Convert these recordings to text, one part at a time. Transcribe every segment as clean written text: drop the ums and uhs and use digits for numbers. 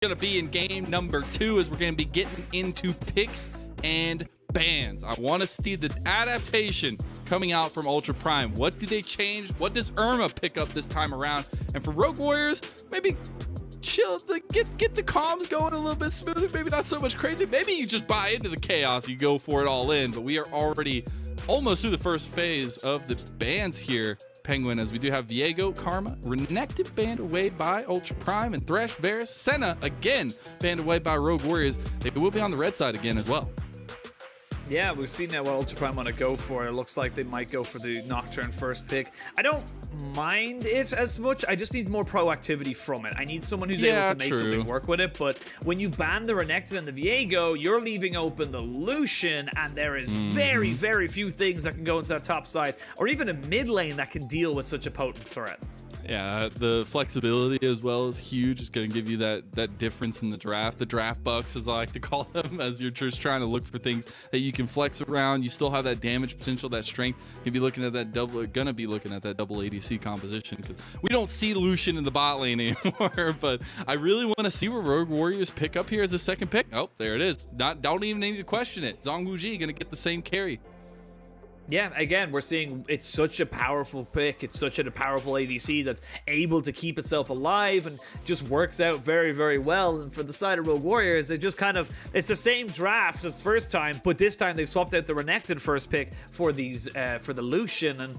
Going to be in game number 2 as we're going to be getting into picks and bans. I want to see the adaptation coming out from Ultra Prime. What do they change? What does Irma pick up this time around? And for Rogue Warriors, maybe chill, get the comms going a little bit smoother. Maybe not so much crazy. Maybe you just buy into the chaos. You go for it all in. But we are already almost through the first phase of the bans here, Penguin, as we do have Viego, Karma, Renekton banned away by Ultra Prime, and Thresh, Varus, Senna again banned away by Rogue Warriors. They will be on the red side again as well. Yeah, we've seen now what Ultra Prime want to go for. It looks like they might go for the Nocturne first pick. I don't mind it as much. I just need more proactivity from it. I need someone who's able to make something work with it. But when you ban the Renekton and the Viego, you're leaving open the Lucian, and there is very, very few things that can go into that top side, or even a mid lane that can deal with such a potent threat. Yeah, the flexibility as well is huge. It's going to give you that difference in the draft bucks, as I like to call them, as you're just trying to look for things that you can flex around. You still have that damage potential, that strength. You'll be looking at that double ADC composition, because we don't see Lucian in the bot lane anymore. But I really want to see what Rogue Warriors pick up here as a second pick. Oh, there it is. Don't even need to question it. Zhongwuji going to get the same carry. Yeah, again, we're seeing it's such a powerful pick. It's such a powerful ADC that's able to keep itself alive and just works out very, very well. And for the side of Rogue Warriors, it just kind of, it's the same draft as first time, but this time they've swapped out the Renekton first pick for these for the Lucian. And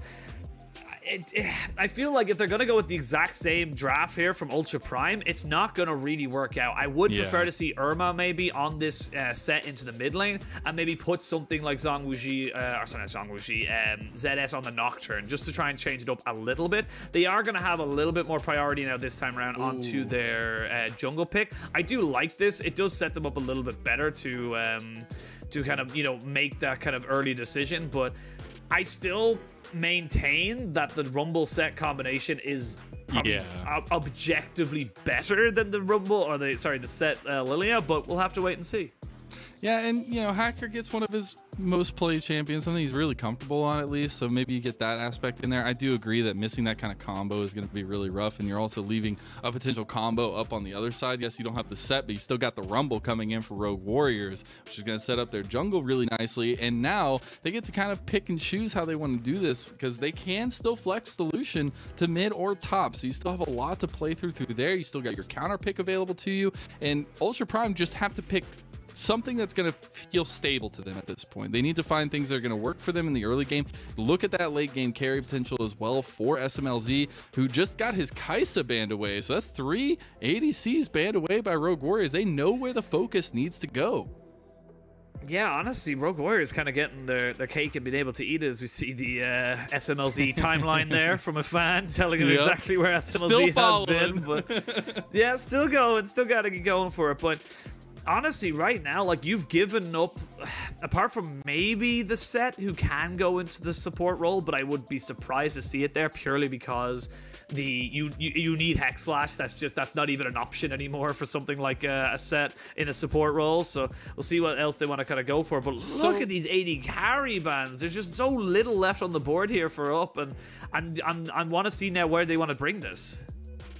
I feel like if they're going to go with the exact same draft here from Ultra Prime, it's not going to really work out. I would prefer to see Irma maybe on this set into the mid lane, and maybe put something like ZS on the Nocturne, just to try and change it up a little bit. They are going to have a little bit more priority now this time around onto their jungle pick. I do like this. It does set them up a little bit better to kind of, you know, make that kind of early decision, but I still maintain that the Rumble set combination is objectively better than the Rumble, or the set Lilia, but we'll have to wait and see. Yeah, and you know, Hacker gets one of his most played champions, something he's really comfortable on at least, so maybe you get that aspect in there. I do agree that missing that kind of combo is going to be really rough, and you're also leaving a potential combo up on the other side. Yes, you don't have the set, but you still got the Rumble coming in for Rogue Warriors, which is going to set up their jungle really nicely, and now they get to kind of pick and choose how they want to do this, because they can still flex the Lucian to mid or top, so you still have a lot to play through there. You still got your counter pick available to you, and Ultra Prime just have to pick something that's going to feel stable to them at this point. They need to find things that are going to work for them in the early game. Look at that late game carry potential as well for SMLZ, who just got his Kai'Sa banned away. So that's 3 ADCs banned away by Rogue Warriors. They know where the focus needs to go. Yeah, honestly, Rogue Warriors kind of getting their cake and being able to eat it, as we see the SMLZ timeline there from a fan telling them exactly where SMLZ has been. But yeah, still going, still got to get going for it. But honestly, right now, like, you've given up, apart from maybe the set, who can go into the support role, but I would be surprised to see it there purely because you need Hex Flash. That's not even an option anymore for something like a set in a support role. So we'll see what else they want to kind of go for. But look at these 80 carry bans. There's just so little left on the board here for up, and I want to see now where they want to bring this.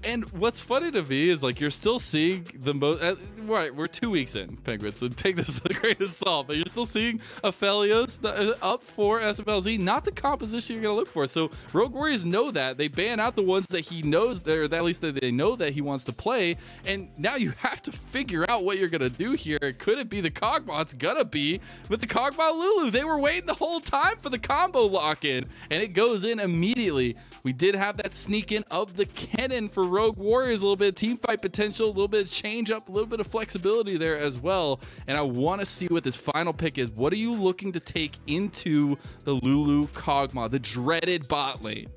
And what's funny to me is, like, you're still seeing the most, right, we're 2 weeks in, Penguin, so take this with a grain of salt, but you're still seeing Aphelios up for SMLZ, not the composition you're going to look for. So Rogue Warriors know that. They ban out the ones that he knows, or at least that they know that he wants to play, and now you have to figure out what you're going to do here. Could it be the Kog'Maw? It's going to be with the Kog'Maw Lulu. They were waiting the whole time for the combo lock-in, and it goes in immediately. We did have that sneak in of the Kennen for Rogue Warriors, a little bit of team fight potential, a little bit of change up, a little bit of flexibility there as well. And I want to see what this final pick is. What are you looking to take into the Lulu Kog'Maw, the dreaded bot lane?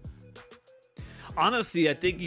Honestly, I think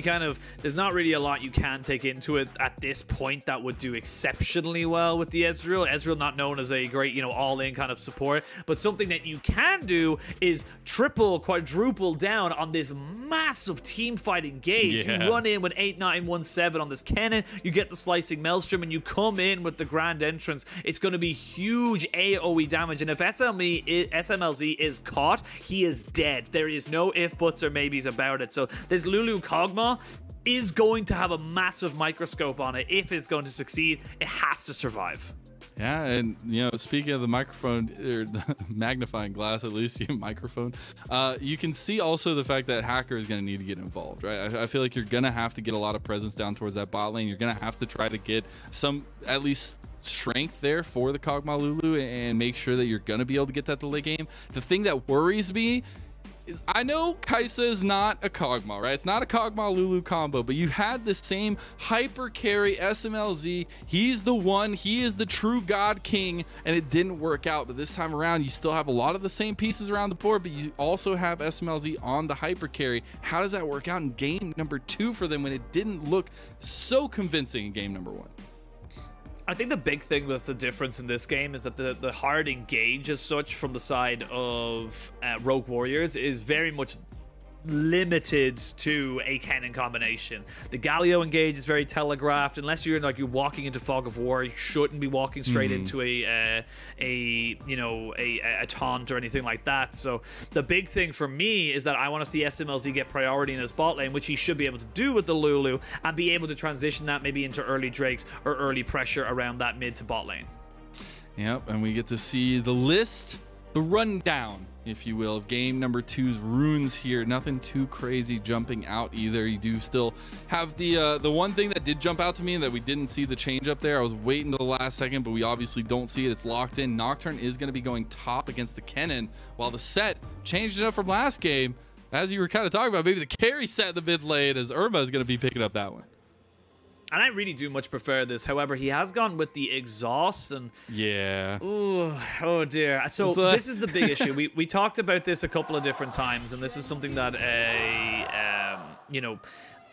there's not really a lot you can take into it at this point that would do exceptionally well with the Ezreal. Ezreal not known as a great, all-in kind of support, but something that you can do is triple, quadruple down on this massive team fight engage. You run in with 8-9-1-7 on this Kennen, you get the slicing Maelstrom, and you come in with the grand entrance. It's going to be huge AoE damage, and if SMLZ is caught, he is dead. There is no if, buts, or maybes about it. So this Lulu Kog'Maw, is going to have a massive microscope on it. If it's going to succeed, it has to survive. Yeah, and speaking of the microphone, or the magnifying glass, at least microphone, you can see also the fact that Hacker is going to need to get involved, right? I feel like you're going to have to get a lot of presence down towards that bot lane. You're going to have to try to get some, at least, strength there for the Kog'Maw Lulu and make sure that you're going to be able to get that to late game. The thing that worries me is, I know Kai'Sa is not a Kog'Maw, right? It's not a Kog'Maw Lulu combo, but you had the same hyper carry SMLZ. He's the one, he is the true God King, and it didn't work out. But this time around, you still have a lot of the same pieces around the board, but you also have SMLZ on the hyper carry. How does that work out in game number 2 for them when it didn't look so convincing in game number 1? I think the big thing that's the difference in this game is that the hard engage as such from the side of Rogue Warriors is very much limited to a cannon combination. The Galio engage is very telegraphed. Unless you're walking into Fog of War, you shouldn't be walking straight into a taunt or anything like that. So the big thing for me is that I want to see SMLZ get priority in his bot lane, which he should be able to do with the Lulu, and be able to transition that maybe into early Drakes or early pressure around that mid to bot lane. Yep, and we get to see the list, the rundown, if you will, of game number 2's runes here. Nothing too crazy jumping out either. You do still have the one thing that did jump out to me and that we didn't see the change up there. I was waiting to the last second, but we obviously don't see it. It's locked in. Nocturne is going to be going top against the Kennen, while the set changed it up from last game. As you were kind of talking about, maybe the carry set in the mid lane, as Irma is going to be picking up that one. And I really do much prefer this. However, he has gone with the exhaust, and yeah. Ooh, oh dear. So this is the big issue. We talked about this a couple of different times, and this is something that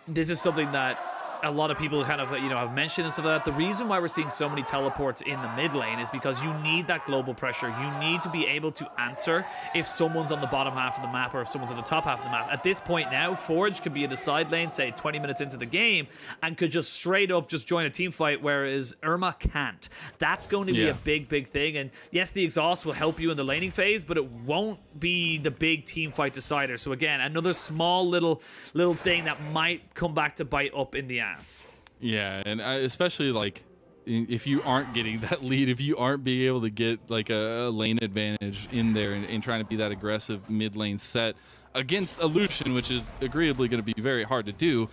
this is something that a lot of people kind of have mentioned and stuff like that. The reason why we're seeing so many teleports in the mid lane is because you need that global pressure. You need to be able to answer if someone's on the bottom half of the map or if someone's on the top half of the map. At this point now, Forge could be in the side lane, say 20 minutes into the game, and could just straight up just join a team fight, whereas Irma can't. That's going to be a big thing. And yes, the exhaust will help you in the laning phase, but it won't be the big team fight decider. So again, another small little thing that might come back to bite up in the ass. Yeah, and especially like if you aren't getting that lead, if you aren't being able to get like a lane advantage in there and trying to be that aggressive mid lane set against a Lucian, which is agreeably going to be very hard to do,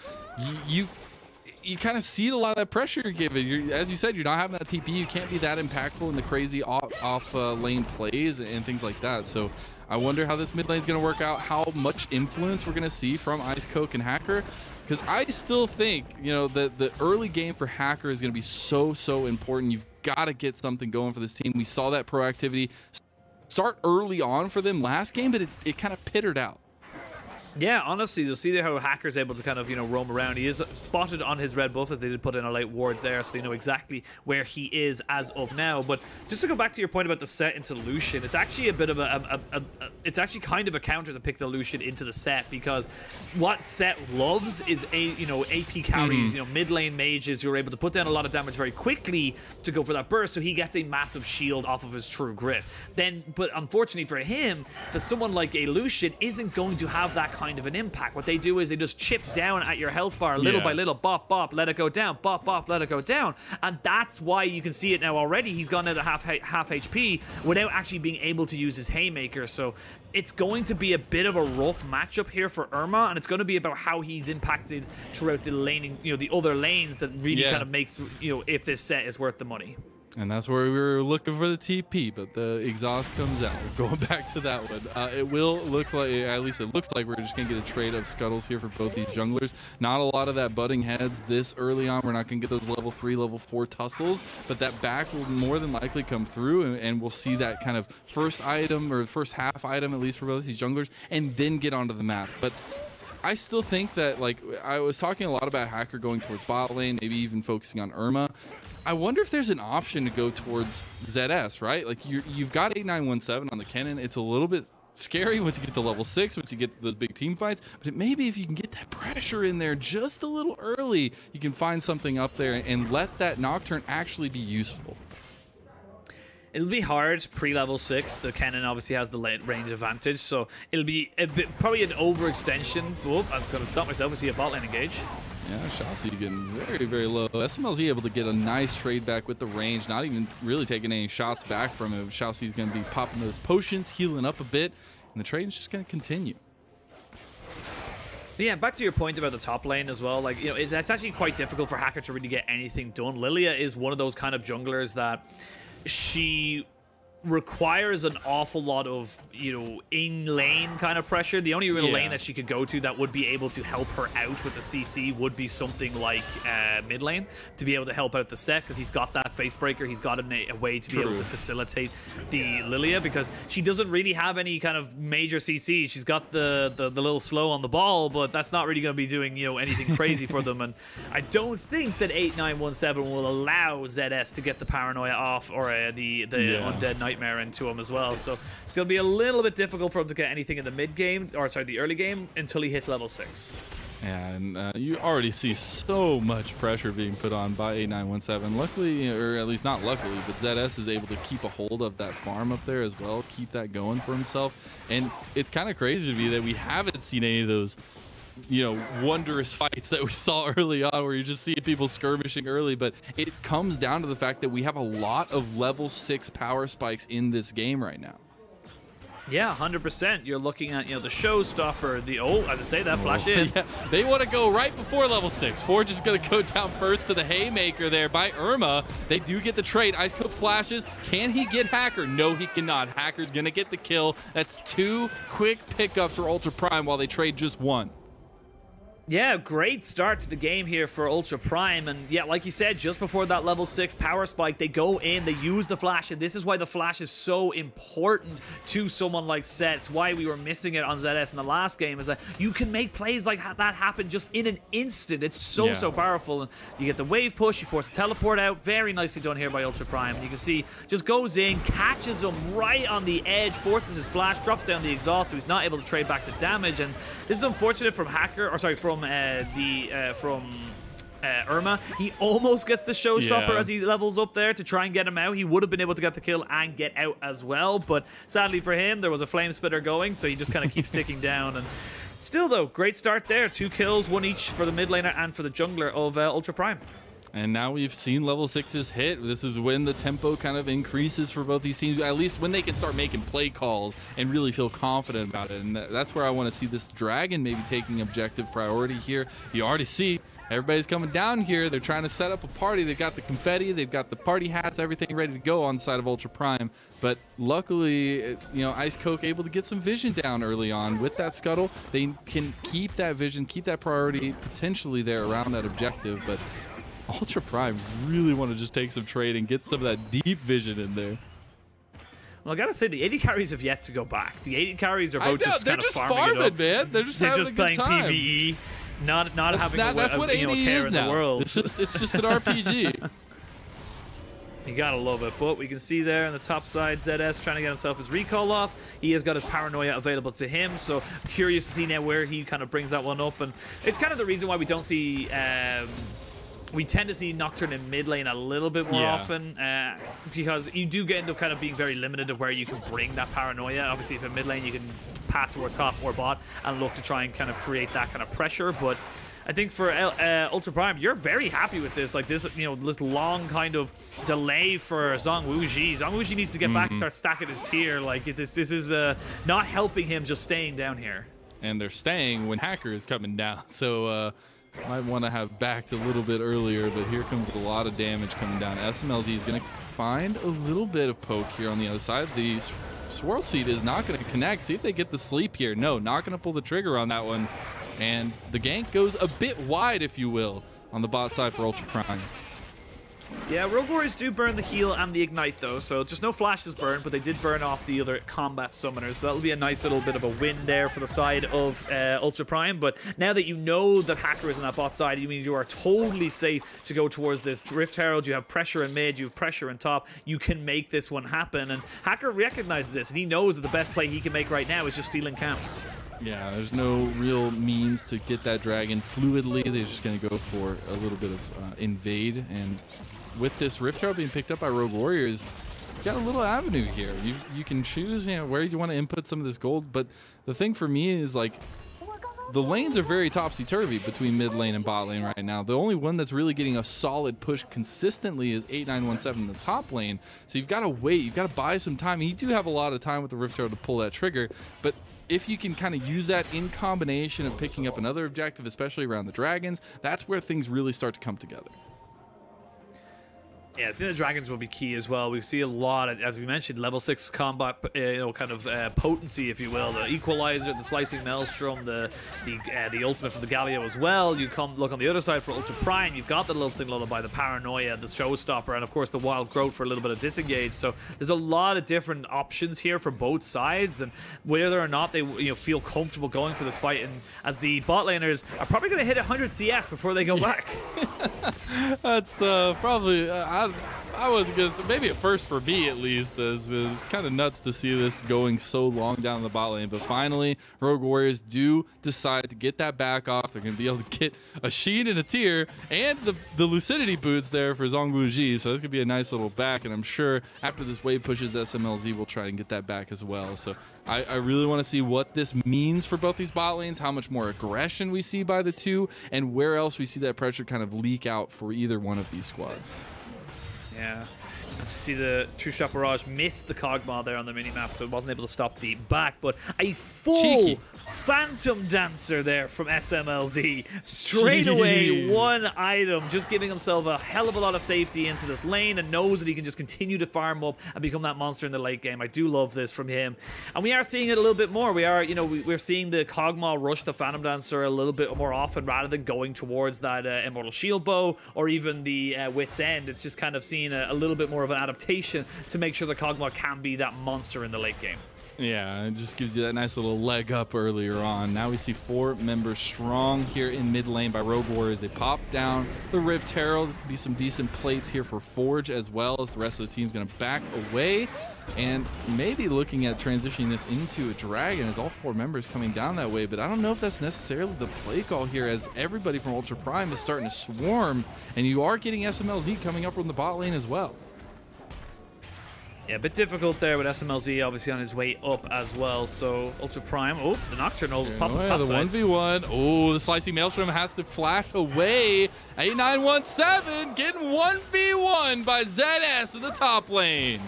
you kind of see a lot of that pressure you're given. As you said, you're not having that TP. You can't be that impactful in the crazy off lane plays and things like that. So I wonder how this mid lane is going to work out, how much influence we're going to see from Ice Coke and Hacker. Because I still think, that the early game for Hacker is going to be so important. You've got to get something going for this team. We saw that proactivity start early on for them last game, but it kind of pittered out. Yeah, honestly, you'll see how Hacker's able to kind of, roam around. He is spotted on his red buff, as they did put in a late ward there, so they know exactly where he is as of now. But just to go back to your point about the set into Lucian, it's actually a bit of it's actually kind of a counter to pick the Lucian into the set, because what set loves is AP carries, mid lane mages who are able to put down a lot of damage very quickly to go for that burst, so he gets a massive shield off of his true grit. But unfortunately for him, that someone like a Lucian isn't going to have that kind of an impact. What they do is they just chip down at your health bar little by little, bop, let it go down, bop, let it go down. And that's why you can see it now already. He's gone down to half HP without actually being able to use his Haymaker. So it's going to be a bit of a rough matchup here for Irma, and it's going to be about how he's impacted throughout the laning, the other lanes, that really kind of makes, if this set is worth the money. And that's where we were looking for the TP, but the exhaust comes out. We're going back to that one. It will look like, at least it looks like, we're just going to get a trade of scuttles here for both these junglers. Not a lot of that butting heads this early on. We're not going to get those level 3, level 4 tussles, but that back will more than likely come through, and we'll see that kind of first item, or first half item, at least for both these junglers, and then get onto the map. But I still think that, like, I was talking a lot about Hacker going towards bot lane, maybe even focusing on Irma. I wonder if there's an option to go towards ZS, right? Like, you've got 8917 on the Kennen. It's a little bit scary once you get to level 6, once you get those big team fights. But maybe if you can get that pressure in there just a little early, you can find something up there and let that Nocturne actually be useful. It'll be hard pre-level 6. The Kennen obviously has the range advantage, so it'll be a bit, probably an overextension. Oh, I was going to stop myself. We see a bot lane engage. Yeah, Chelsea getting very, very low. SMLZ able to get a nice trade back with the range, not even really taking any shots back from him. Chelsea's going to be popping those potions, healing up a bit, and the trade is just going to continue. Yeah, back to your point about the top lane as well. Like, you know, it's actually quite difficult for Hacker to really get anything done. Lilia is one of those kind of junglers that she requires an awful lot of, you know, in-lane kind of pressure. The only real lane that she could go to that would be able to help her out with the CC would be something like mid lane to be able to help out the set, because he's got that face breaker. He's got a way to be able to facilitate the Lilia, because she doesn't really have any kind of major CC. She's got the little slow on the ball, but that's not really going to be doing, you know, anything crazy for them. And I don't think that 8917 will allow ZS to get the paranoia off, or the undead nightmare into him as well. So it's going to be a little bit difficult for him to get anything in the mid game, or sorry, the early game, until he hits level 6. Yeah, and you already see so much pressure being put on by 8917. Luckily, or at least not luckily, but ZS is able to keep a hold of that farm up there as well, keep that going for himself. And it's kind of crazy to me that we haven't seen any of those, you know, wondrous fights that we saw early on, where you just see people skirmishing early. But it comes down to the fact that we have a lot of level 6 power spikes in this game right now. Yeah, 100%. You're looking at, you know, the showstopper, as I say, that flash in. Yeah, they want to go right before level 6. Forge is going to go down first to the haymaker there by Irma. They do get the trade. Ice Coat flashes. Can he get Hacker? No, he cannot. Hacker's going to get the kill. That's 2 quick pickups for Ultra Prime while they trade just 1. Yeah, great start to the game here for Ultra Prime. And yeah, like you said, just before that level 6 power spike, they go in, they use the flash, and this is why the flash is so important to someone like Set. It's why we were missing it on ZS in the last game, is that you can make plays like that happen just in an instant. It's so powerful. And you get the wave push, you force a teleport out. Very nicely done here by Ultra Prime. And you can see, just goes in, catches him right on the edge, forces his flash, drops down the exhaust, so he's not able to trade back the damage. And this is unfortunate from Hacker, or sorry, from Irma. He almost gets the showstopper as he levels up there to try and get him out. He would have been able to get the kill and get out as well, but sadly for him, there was a flame spitter going, so he just kind of keeps ticking down. And still, though, great start there. 2 kills, 1 each for the mid laner and for the jungler of Ultra Prime. And now we've seen level 6s hit. This is when the tempo kind of increases for both these teams, at least when they can start making play calls and really feel confident about it. And that's where I want to see this Dragon maybe taking objective priority here. You already see everybody's coming down here. They're trying to set up a party. They've got the confetti, they've got the party hats, everything ready to go on the side of Ultra Prime. But luckily, you know, Ice Coke able to get some vision down early on with that scuttle. They can keep that vision, keep that priority potentially there around that objective. But Ultra Prime really want to just take some trade and get some of that deep vision in there. Well, I gotta say, the 80 carries have yet to go back. The 80 carries are both just kind of farming it up. Man. They're just playing PvE, not having that's what 80 care is in now. the world. It's just an RPG. You gotta love it. But we can see there on the top side, ZS trying to get himself his recall off. He has got his paranoia available to him, so curious to see now where he kind of brings that one up. And it's kind of the reason why we don't see we tend to see Nocturne in mid lane a little bit more often, because you do end up kind of being very limited of where you can bring that paranoia. Obviously, if in mid lane you can path towards top or bot and look to try and kind of create that kind of pressure. But I think for Ultra Prime, you're very happy with this. Like this, you know, this long kind of delay for Zhong Wuji. Zhong Wuji needs to get back and start stacking his tier. Like this is not helping him just staying down here. And they're staying when Hacker is coming down. So might want to have backed a little bit earlier, but here comes a lot of damage coming down. SMLZ is going to find a little bit of poke here on the other side. The Swirl Seed is not going to connect. See if they get the sleep here. No, not going to pull the trigger on that one. And the gank goes a bit wide, if you will, on the bot side for Ultra Prime. Yeah, Rogue Warriors do burn the heal and the ignite, though, so just no flashes burned, but they did burn off the other combat summoners, so that'll be a nice little bit of a win there for the side of Ultra Prime. But now that you know that Hacker is on that bot side, you mean you are totally safe to go towards this Rift Herald. You have pressure in mid, you have pressure in top. You can make this one happen, and Hacker recognizes this, and he knows that the best play he can make right now is just stealing camps. Yeah, there's no real means to get that Dragon fluidly. They're just going to go for a little bit of invade, and with this Rift Herald being picked up by Rogue Warriors, you got a little avenue here. You can choose, you know, where you want to input some of this gold. But the thing for me is, like, the lanes are very topsy-turvy between mid lane and bot lane right now. The only one that's really getting a solid push consistently is 8917 in the top lane. So you've got to wait. You've got to buy some time. And you do have a lot of time with the Rift Herald to pull that trigger, but if you can kind of use that in combination of picking up another objective, especially around the dragons, that's where things really start to come together. Yeah, I think the dragons will be key as well. We see a lot of, as we mentioned, level 6 combat, kind of potency, if you will. The equalizer, the slicing maelstrom, the ultimate from the Galio as well. You come look on the other side for Ultra Prime. You've got the Lilting Lullaby, the Paranoia, the Showstopper, and of course the Wild Growth for a little bit of disengage. So there's a lot of different options here for both sides, and whether or not they feel comfortable going for this fight. And as the bot laners are probably going to hit 100 CS before they go back. That's probably. I wasn't gonna say, maybe at first for me at least, as it's kind of nuts to see this going so long down the bot lane. But finally, Rogue Warriors do decide to get that back off. They're gonna be able to get a Sheen and a Tier and the Lucidity boots there for Zhongguji. So it's gonna be a nice little back. And I'm sure after this wave pushes, SMLZ will try and get that back as well. So I really want to see what this means for both these bot lanes, how much more aggression we see by the two, and where else we see that pressure kind of leak out for either one of these squads. Yeah. To see the True Shot Barrage missed the Cogmaw there on the minimap, so it wasn't able to stop the back, but a full Cheeky Phantom Dancer there from SMLZ. Straight away, one item, just giving himself a hell of a lot of safety into this lane, and knows that he can just continue to farm up and become that monster in the late game. I do love this from him. And we are seeing it a little bit more. We are, we're seeing the Cogmaw rush the Phantom Dancer a little bit more often rather than going towards that Immortal Shield Bow or even the Wit's End. It's just kind of seeing a little bit more of an adaptation to make sure the Cogmaw can be that monster in the late game. Yeah, it just gives you that nice little leg up earlier on. Now we see 4 members strong here in mid lane by Rogue Warriors. They pop down the Rift Herald. There's going to be some decent plates here for Forge as well, as the rest of the team's going to back away. And maybe looking at transitioning this into a dragon as all 4 members coming down that way. But I don't know if that's necessarily the play call here, as everybody from Ultra Prime is starting to swarm. And you are getting SMLZ coming up from the bot lane as well. Yeah, a bit difficult there with SMLZ obviously on his way up as well. So Ultra Prime, oh, the Nocturnal is popping top side. The 1v1, oh, the Slicing Maelstrom has to flash away. 8917 getting 1v1 by ZS in the top lane.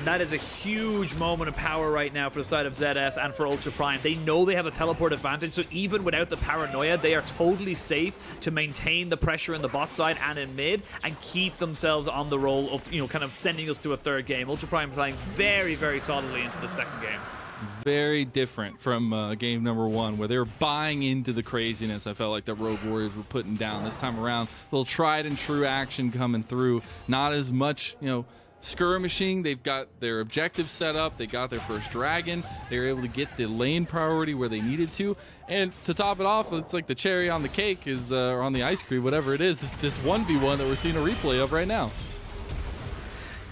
That is a huge moment of power right now for the side of ZS and for Ultra Prime. They know they have a teleport advantage, so even without the Paranoia, they are totally safe to maintain the pressure in the bot side and in mid and keep themselves on the roll of, kind of sending us to a third game. Ultra Prime playing very, very solidly into the second game. Very different from game number 1, where they were buying into the craziness I felt like the Rogue Warriors were putting down. This time around, a little tried and true action coming through. Not as much, skirmishing. They've got their objectives set up. They got their first dragon. They were able to get the lane priority where they needed to. And to top it off, it's like the cherry on the cake is, or on the ice cream, whatever it is, this 1v1 that we're seeing a replay of right now.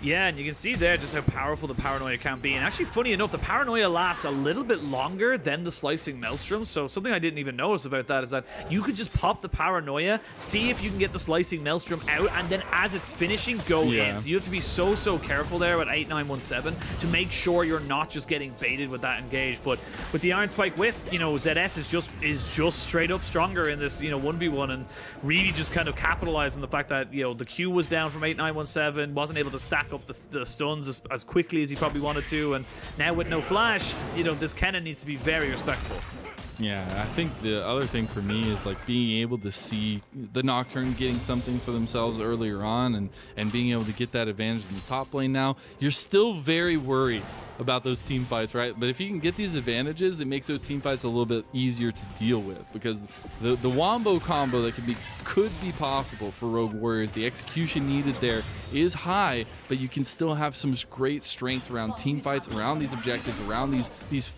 Yeah, and you can see there just how powerful the Paranoia can be. And actually, funny enough, the Paranoia lasts a little bit longer than the Slicing Maelstrom. So something I didn't even notice about that is that you could just pop the Paranoia, see if you can get the Slicing Maelstrom out, and then as it's finishing, go in. So you have to be so careful there with 8917 to make sure you're not just getting baited with that engage. But with the Iron Spike Whip, ZS is just straight up stronger in this, 1v1, and really just kind of capitalize on the fact that, the Q was down from 8917, wasn't able to stack up the stuns as quickly as he probably wanted to, and now with no flash, this Kennen needs to be very respectful. Yeah, I think the other thing for me is like being able to see the Nocturne getting something for themselves earlier on, and being able to get that advantage in the top lane now. You're still very worried about those team fights, right? But if you can get these advantages, it makes those team fights a little bit easier to deal with, because the Wombo combo that could be possible for Rogue Warriors, the execution needed there is high, but you can still have some great strengths around team fights, around these objectives, around these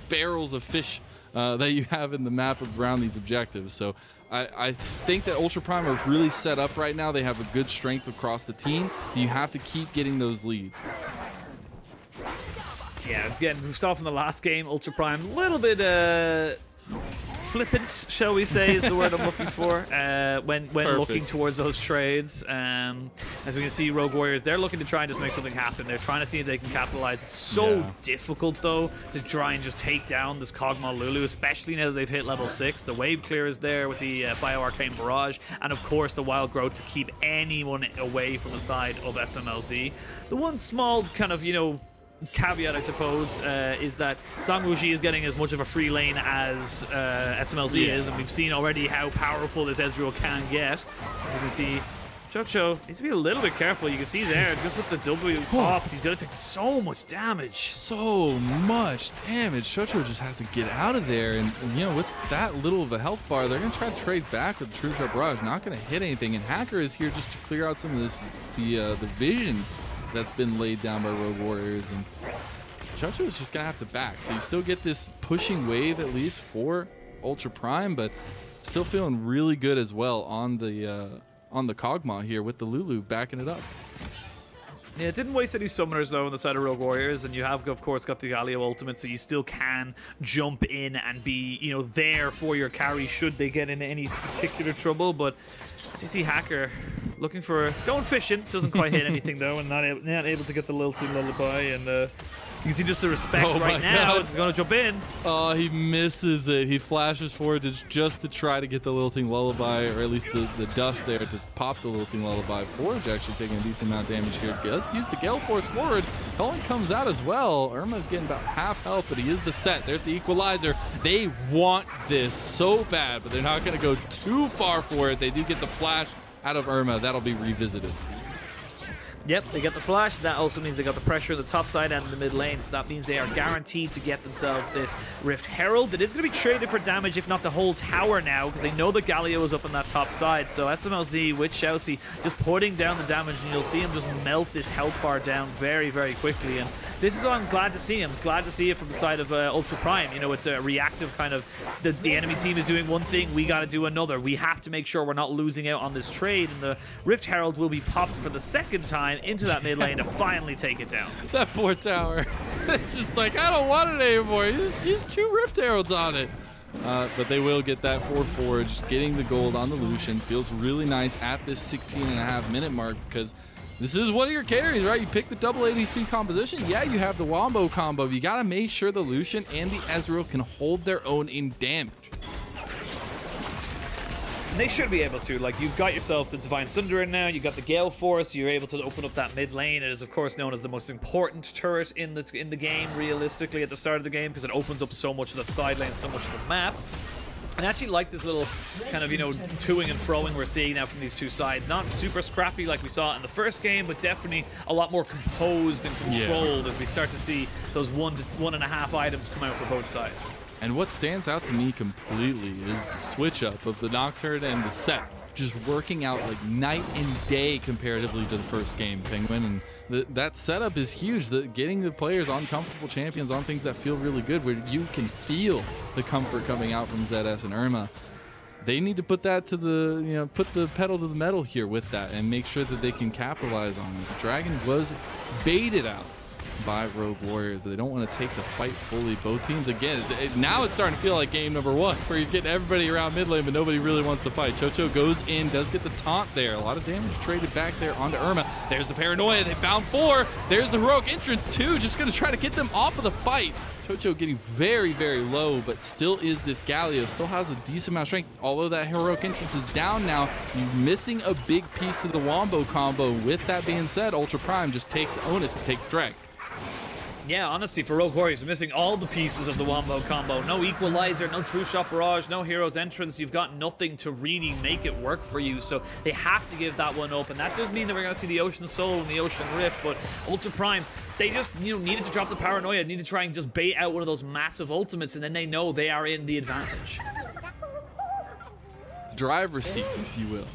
barrels of fish that you have in the map around these objectives. So I think that Ultra Prime are really set up right now. They have a good strength across the team. You have to keep getting those leads. Yeah, again, we saw from the last game, Ultra Prime, a little bit flippant, shall we say, is the word I'm looking for when looking towards those trades. As we can see, Rogue Warriors, they're looking to try and just make something happen. They're trying to see if they can capitalize. It's so difficult, though, to try and just take down this Kog'Maw Lulu, especially now that they've hit level 6. The wave clear is there with the Bio-Arcane Barrage, and of course the Wild Growth to keep anyone away from the side of SMLZ. The one small kind of, caveat, I suppose, is that Zhang is getting as much of a free lane as SMLZ is, and we've seen already how powerful this Ezreal can get. As you can see, Chocho needs to be a little bit careful. You can see there, just with the W popped, he's going to take so much damage. So much damage. Chocho just has to get out of there, and with that little of a health bar, they're going to try to trade back with the True Shot Barrage. Not going to hit anything, and Hacker is here just to clear out some of this, the vision that's been laid down by Rogue Warriors, and Chocho is just gonna have to back. So you still get this pushing wave at least for Ultra Prime, but still feeling really good as well on the Kog'Maw here with the Lulu backing it up. Yeah, it didn't waste any summoners though on the side of Rogue Warriors, and you have of course got the Galio ultimate, so you still can jump in and be there for your carry should they get into any particular trouble. But as you see, Hacker looking for going fishing, doesn't quite hit anything though, and not able to get the lilting lullaby, and you can see just the respect right now. It's going to jump in. Oh, he misses it. He flashes forward just to try to get the Lilting Lullaby, or at least the dust there to pop the Lilting Lullaby. Forge actually taking a decent amount of damage here. Does use the Gale Force forward. Cullen comes out as well. Irma's getting about half health, but he is the set. There's the equalizer. They want this so bad, but they're not going to go too far for it. They do get the flash out of Irma. That'll be revisited. Yep, they get the flash. That also means they got the pressure on the top side and the mid lane, so that means they are guaranteed to get themselves this Rift Herald that is going to be traded for damage, if not the whole tower now, because they know that Galio is up on that top side. So SMLZ with Chelsea just putting down the damage, and you'll see him just melt this health bar down very, very quickly. And this is what I'm glad to see. I'm glad to see it from the side of Ultra Prime. It's a reactive kind of, the enemy team is doing one thing, we got to do another. We have to make sure we're not losing out on this trade, and the Rift Herald will be popped for the second time into that mid lane to finally take it down. That poor tower. It's just like, I don't want it anymore. Use 2 Rift Heralds on it. But they will get that for Forge. Getting the gold on the Lucian feels really nice at this 16.5-minute mark, because this is one of your carries, right? You pick the double ADC composition. Yeah, you have the Wombo combo. You got to make sure the Lucian and the Ezreal can hold their own in damage. And they should be able to. Like, you've got yourself the Divine Sunderer now, you've got the Gale Force, you're able to open up that mid lane. It is, of course, known as the most important turret in the game, realistically, at the start of the game, because it opens up so much of that side lane, so much of the map. And I actually like this little kind of, toing and froing we're seeing now from these two sides. Not super scrappy like we saw in the first game, but definitely a lot more composed and controlled as we start to see those 1 to 1.5 items come out for both sides. And what stands out to me completely is the switch up of the Nocturne and the set. Just working out like night and day comparatively to the first game, Penguin. And that setup is huge. Getting the players on comfortable champions, on things that feel really good, where you can feel the comfort coming out from ZS and Irma. They need to put that to the, put the pedal to the metal here with that and make sure that they can capitalize on it. The Dragon was baited out by Rogue Warriors, but they don't want to take the fight fully. Both teams, again, now it's starting to feel like game number 1, where you're getting everybody around mid lane, but nobody really wants to fight. Chocho goes in, does get the taunt there. A lot of damage traded back there onto Irma. There's the Paranoia. They found 4. There's the heroic entrance too, just going to try to get them off of the fight. Chocho getting very, very low, but still is this Galio. Still has a decent amount of strength. Although that heroic entrance is down now, you're missing a big piece of the Wombo combo. With that being said, Ultra Prime just take the onus to take the drag. Yeah, honestly, for Rogue Warriors, missing all the pieces of the Wombo combo. No Equalizer, no True Shot Barrage, no Hero's Entrance. You've got nothing to really make it work for you, so they have to give that one up. And that does mean that we're going to see the Ocean Soul and the Ocean Rift, but Ultra Prime, they just needed to drop the Paranoia, needed to try and just bait out one of those massive ultimates, and then they know they are in the advantage. Driver's seat, if you will.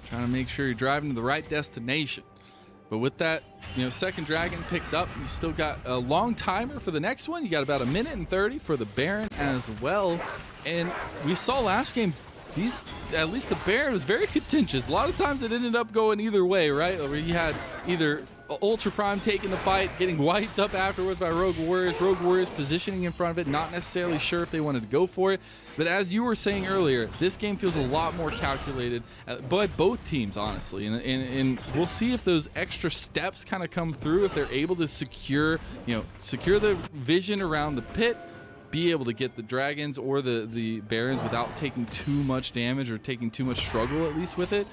Trying to make sure you're driving to the right destination. But with that, second Dragon picked up, you still got a long timer for the next one. You got about 1:30 for the Baron as well. And we saw last game, at least the Baron was very contentious. A lot of times it ended up going either way, right? Where you had either Ultra Prime taking the fight, getting wiped up afterwards by Rogue Warriors. Rogue Warriors positioning in front of it, not necessarily sure if they wanted to go for it. But as you were saying earlier, this game feels a lot more calculated by both teams, honestly. And we'll see if those extra steps kind of come through, if they're able to secure the vision around the pit, be able to get the dragons or the barons without taking too much damage or taking too much struggle, at least with it.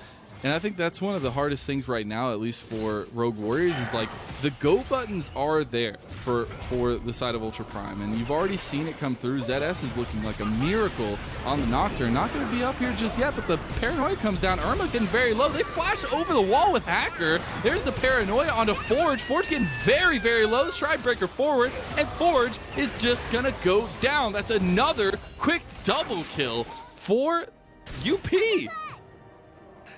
And I think that's one of the hardest things right now, at least for Rogue Warriors, is like the go buttons are there for the side of Ultra Prime. And you've already seen it come through. ZS is looking like a miracle on the Nocturne. Not going to be up here just yet, but the Paranoia comes down. Irma getting very low. They flash over the wall with Hacker. There's the Paranoia onto Forge. Forge getting very, very low. The Stride Breaker forward, and Forge is just going to go down. That's another quick double kill for UP.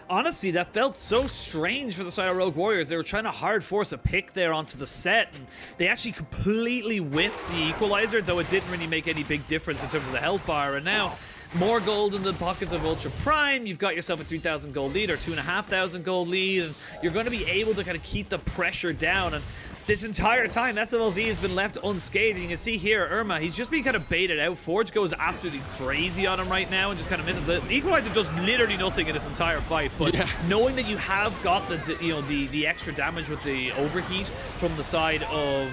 Honestly, that felt so strange for the side of Rogue Warriors. They were trying to hard force a pick there onto the set, and they actually completely whiffed the equalizer, though it didn't really make any big difference in terms of the health bar. And now, more gold in the pockets of Ultra Prime. You've got yourself a 3,000 gold lead or 2,500 gold lead, and you're going to be able to kind of keep the pressure down. And this entire time, SMLZ has been left unscathed. You can see here, Irma, he's just being kind of baited out. Forge goes absolutely crazy on him right now and just kind of misses. The equalizer does literally nothing in this entire fight, but knowing that you have got the extra damage with the overheat from the side of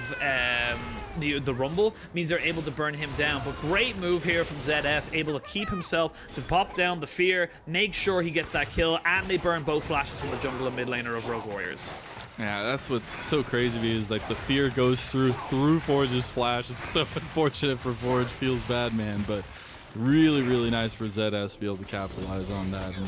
the Rumble means they're able to burn him down. But great move here from ZS, able to keep himself to pop down the fear, make sure he gets that kill, and they burn both flashes from the jungle and mid laner of Rogue Warriors. Yeah, that's what's so crazy to me is like the fear goes through Forge's flash. It's so unfortunate for Forge. Feels bad, man, but really, really nice for ZS to be able to capitalize on that. And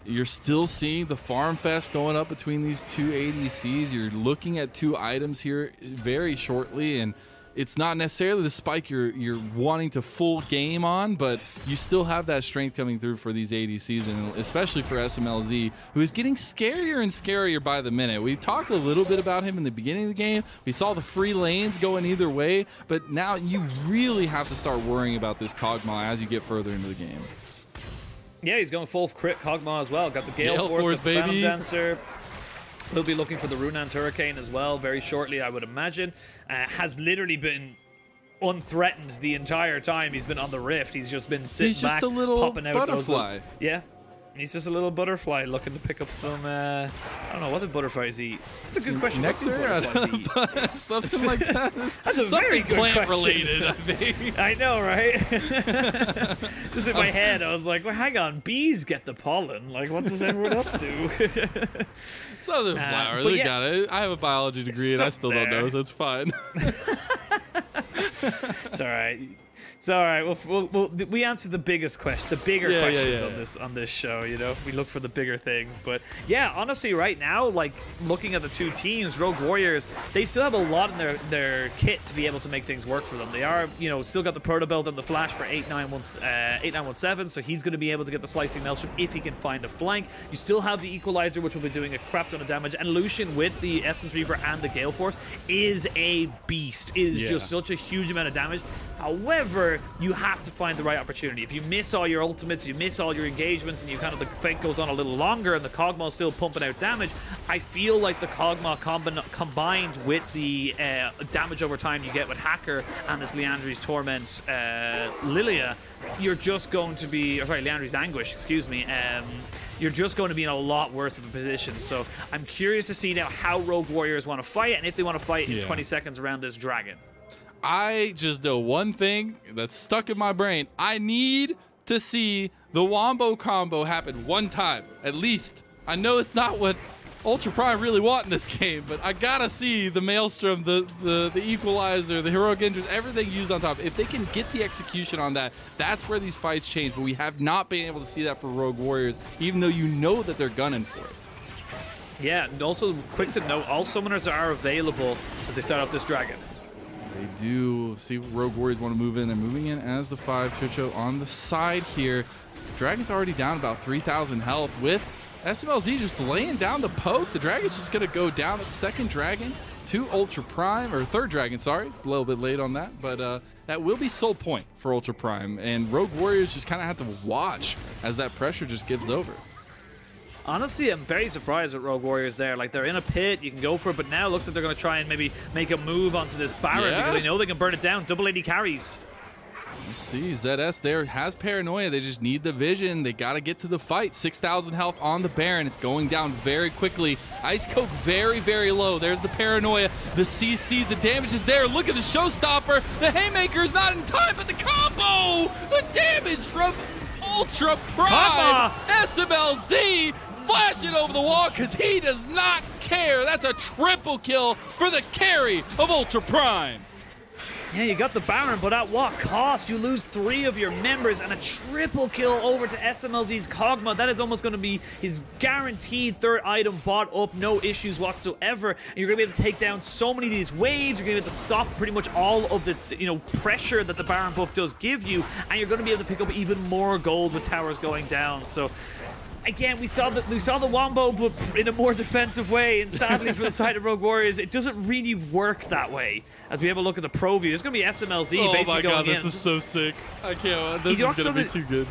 you're still seeing the farm fest going up between these two ADCs. You're looking at two items here very shortly, and it's not necessarily the spike you're wanting to full game on, but you still have that strength coming through for these ADCs, and especially for SMLZ, who is getting scarier and scarier by the minute. We talked a little bit about him in the beginning of the game. We saw the free lanes going either way, but now you really have to start worrying about this Kog'Maw as you get further into the game. Yeah, he's going full crit Kog'Maw as well. Got the Gale Force, got the Phantom Dancer. He'll be looking for the Runan's Hurricane as well very shortly, I would imagine. Has literally been unthreatened the entire time he's been on the Rift. He's just been sitting he's just back, a little popping out butterfly. Those yeah. He's just a little butterfly looking to pick up some, I don't know, what did butterflies eat? That's a good question. Nectar? Something like that. That's a very good plant question. related, I think. I know, right? Just in my head, I was like, well, hang on, bees get the pollen. Like, what does everyone else do? Southern flowers, they got it. I have a biology degree and I still don't know, so it's fine. It's all right. It's all right. We answered the biggest question, the bigger questions on this show. You know, we look for the bigger things. But yeah, honestly, right now, like looking at the two teams, Rogue Warriors, they still have a lot in their kit to be able to make things work for them. They are, still got the Proto Belt and the Flash for 8917, so he's going to be able to get the Slicing Maelstrom if he can find a flank. You still have the Equalizer, which will be doing a crap ton of damage, and Lucian with the Essence Reaver and the Gale Force is a beast. It is just such a huge amount of damage. However, you have to find the right opportunity. If you miss all your ultimates, you miss all your engagements, and the fight goes on a little longer, and the Kog'Maw is still pumping out damage, I feel like the Kog'Maw combined with the damage over time you get with Hacker and this Liandry's Torment Lilia, you're just going to be, Liandry's Anguish, excuse me, you're just going to be in a lot worse of a position. So I'm curious to see now how Rogue Warriors want to fight, and if they want to fight in 20 seconds around this dragon. I just know one thing that's stuck in my brain. I need to see the Wombo combo happen one time, at least. I know it's not what Ultra Prime really want in this game, but I gotta see the Maelstrom, the Equalizer, the Heroic Engines, everything used on top. If they can get the execution on that, that's where these fights change. But we have not been able to see that for Rogue Warriors, even though you know that they're gunning for it. Yeah, and also quick to note, all summoners are available as they start up this dragon. They do. See if Rogue Warriors want to move in. They're moving in as the 5 Chocho on the side here. Dragon's already down about 3,000 health with SMLZ just laying down the poke. The Dragon's just going to go down. That second Dragon to Ultra Prime, or third Dragon, sorry. A little bit late on that, but that will be Soul Point for Ultra Prime. And Rogue Warriors just kind of have to watch as that pressure just gives over. Honestly, I'm very surprised with Rogue Warriors there. Like, they're in a pit, you can go for it, but now it looks like they're going to try and maybe make a move onto this Baron because they know they can burn it down. Double 80 carries. Let's see, ZS there has Paranoia. They just need the vision. They got to get to the fight. 6,000 health on the Baron. It's going down very quickly. Ice Coke very, very low. There's the Paranoia. The CC, the damage is there. Look at the Showstopper. The Haymaker is not in time, but the combo! The damage from Ultra Prime. SMLZ flashing over the wall because he does not care. That's a triple kill for the carry of Ultra Prime. Yeah, you got the Baron, but at what cost? You lose 3 of your members and a triple kill over to SMLZ's Kog'Maw. That is almost going to be his guaranteed 3rd item bought up, no issues whatsoever. And you're going to be able to take down so many of these waves. You're going to be able to stop pretty much all of this, pressure that the Baron buff does give you. And you're going to be able to pick up even more gold with towers going down. So again, we saw the Wombo, but in a more defensive way. And sadly for the side of Rogue Warriors, it doesn't really work that way. As we have a look at the pro view, there's going to be SMLZ basically going in. Oh my god, this is so sick. I can't. This is going to be too good.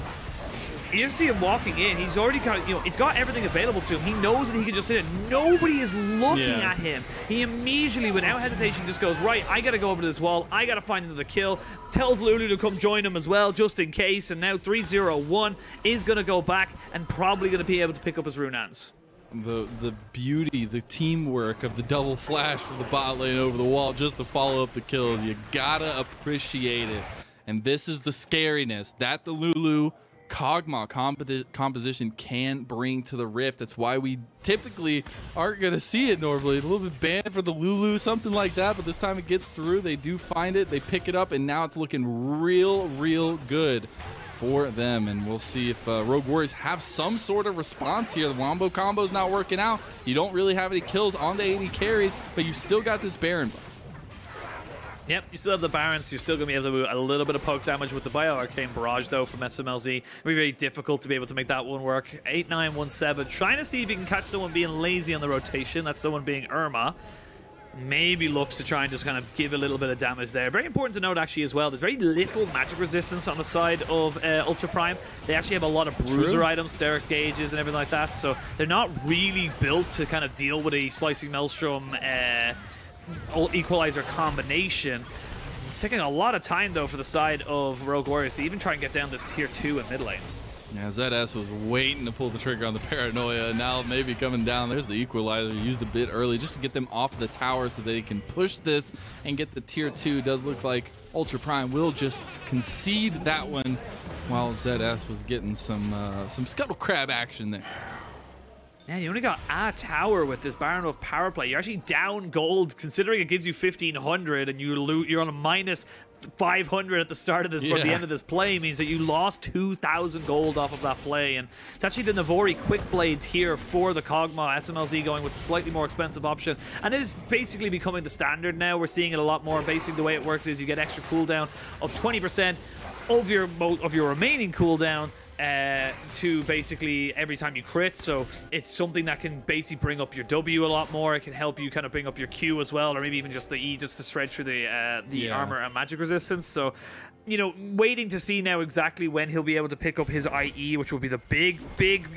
You just see him walking in. He's already kind of, it's got everything available to him. He knows that he can just hit it. Nobody is looking at him. He immediately, without hesitation, just goes, right, I got to go over to this wall. I got to find another kill. Tells Lulu to come join him as well, just in case. And now 3-0-1 is going to go back and probably going to be able to pick up his Runans. The beauty, the teamwork of the double flash from the bot lane over the wall just to follow up the kill. You gotta appreciate it. And this is the scariness that the Lulu Kog'Maw composition can bring to the Rift. That's why we typically aren't going to see it normally. A little bit banned for the Lulu, something like that, but this time it gets through. They do find it, they pick it up, and now it's looking real good for them. And we'll see if Rogue Warriors have some sort of response here. The Wombo combo's not working out. You don't really have any kills on the 80 carries, but you still got this Baron. Yep, you still have the Barons. You're still going to be able to do a little bit of poke damage with the Bio-Arcane Barrage, though, from SMLZ. It'll be very difficult to be able to make that one work. 8-9-1-7. Trying to see if you can catch someone being lazy on the rotation. That's someone being Irma. Maybe looks to try and just kind of give a little bit of damage there. Very important to note, actually, as well, there's very little magic resistance on the side of Ultra Prime. They actually have a lot of bruiser items, Sterix gauges, and everything like that. So they're not really built to kind of deal with a Slicing Maelstrom Equalizer combination. It's taking a lot of time, though, for the side of Rogue Warriors to even try and get down this tier 2 in mid lane. Yeah, ZS was waiting to pull the trigger on the Paranoia, and now maybe coming down. There's the Equalizer, used a bit early just to get them off the tower so they can push this and get the tier 2. Does look like Ultra Prime will just concede that one while ZS was getting some scuttle crab action there. Yeah, you only got a tower with this Baron of power play. You're actually down gold, considering it gives you 1,500, and you're on a minus 500 at the start of this, or the end of this play, means that you lost 2,000 gold off of that play. And it's actually the Navori Quick Blades here for the Kog'Maw. SMLZ going with the slightly more expensive option, and it is basically becoming the standard now. We're seeing it a lot more. Basically, the way it works is you get extra cooldown of 20% of your remaining cooldown to basically every time you crit. So it's something that can basically bring up your W a lot more. It can help you kind of bring up your Q as well, or maybe even just the E, just to shred through the armor and magic resistance. So, waiting to see now exactly when he'll be able to pick up his IE, which will be the big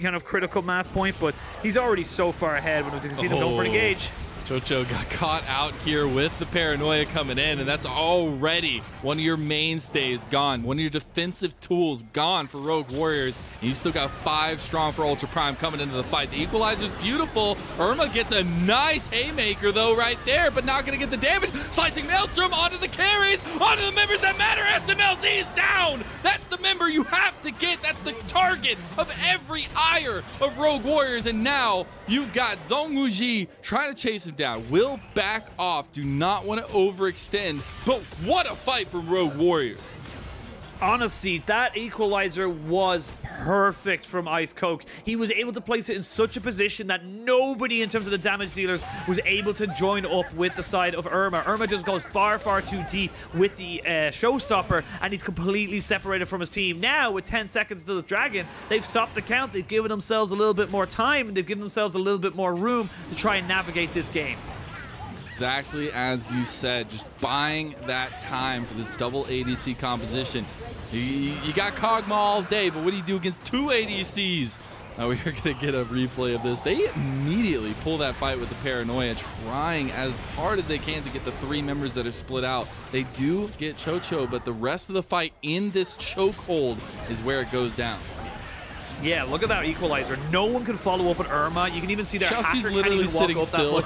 kind of critical mass point, but he's already so far ahead when we can see them going for an engage. Chocho got caught out here with the Paranoia coming in, and that's already one of your mainstays gone. One of your defensive tools gone for Rogue Warriors. And you still got 5 strong for Ultra Prime coming into the fight. The Equalizer's beautiful. Irma gets a nice haymaker, though, right there, but not going to get the damage. Slicing Maelstrom onto the carries, onto the members that matter. SMLZ is down. That's the member you have to get. That's the target of every ire of Rogue Warriors. And now you've got Zhong Wuji trying to chase him down. Will back off. Do not want to overextend. But what a fight from Rogue Warriors. Honestly, that Equalizer was perfect from Ice Coke. He was able to place it in such a position that nobody in terms of the damage dealers was able to join up with the side of Irma. Irma just goes far too deep with the Showstopper, and he's completely separated from his team. Now, with 10 seconds to this Dragon, they've stopped the count. They've given themselves a little bit more time, and they've given themselves a little bit more room to try and navigate this game. Exactly as you said, just buying that time for this double ADC composition. You got Kog'Maw all day, but what do you do against 2 ADCs? We are going to get a replay of this. They immediately pull that fight with the Paranoia, trying as hard as they can to get the 3 members that are split out. They do get Chocho, but the rest of the fight in this chokehold is where it goes down. Yeah, look at that equalizer. No one can follow up with Irma. You can even see their Chelsea's literally sitting still.